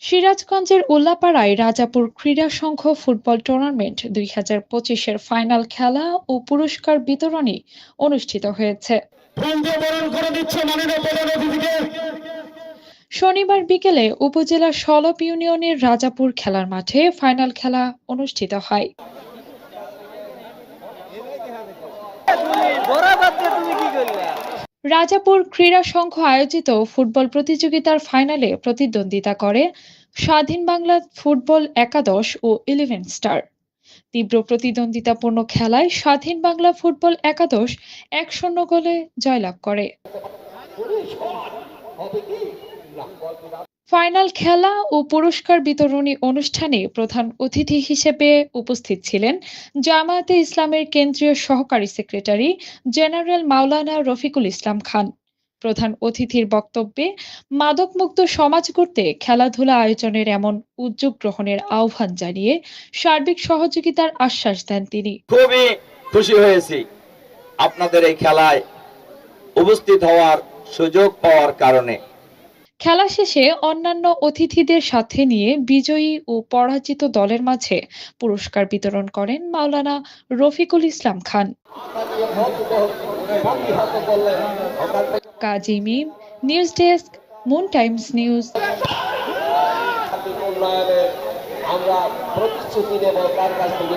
সিরাজগঞ্জের উল্লাপাড়ায় রাজাপুর ক্রীড়া সংঘ football tournament 2025-এর final খেলা ও পুরস্কার বিতরণী অনুষ্ঠিত হয়েছে। শনিবার বিকেলে উপজেলার সলপ ইউনিয়নের রাজাপুর খেলার মাঠে ফাইনাল খেলা অনুষ্ঠিত হয়। রাজাপুর ক্রীড়া সংঘ আয়োজিত ফুটবল প্রতিযোগিতার ফাইনালে প্রতিদ্বন্দ্বিতা করে স্বাধীন বাংলা ফুটবল একাদশ ও 11 স্টার। তীব্র প্রতিদ্বন্দ্বিতাপূর্ণ খেলায় স্বাধীন বাংলা ফুটবল একাদশ 1-0 গোলে জয়লাভ করে। ফাইনাল খেলা ও পুরস্কার বিতরণী অনুষ্ঠানে প্রধান অতিথি হিসেবে উপস্থিত ছিলেন জামায়াতে ইসলামের কেন্দ্রীয় সহকারী সেক্রেটারি জেনারেল মাওলানা রফিকুল ইসলাম খান। প্রধান অতিথির বক্তব্যে মাদকমুক্ত সমাজ গড়তে খেলাধুলা আয়োজনের এমন উদ্যোগ গ্রহণের আহ্বান জানিয়ে সার্বিক সহযোগিতার আশ্বাস দেন তিনি। খুবই খুশি হয়েছি আপনাদের এই খেলায় উপস্থিত হওয়ার সুযোগ পাওয়ার কারণে। খেলা শেষে অন্যান্য অতিথিদের সাথে নিয়ে বিজয়ী ও পরাজিত দলের মাঝে পুরস্কার বিতরণ করেন Maulana Rafiqul Islam Khan. Kazi Mim, news desk, Moon Times news. আমরা প্রতিশ্রুতি দেব তার কাছ থেকে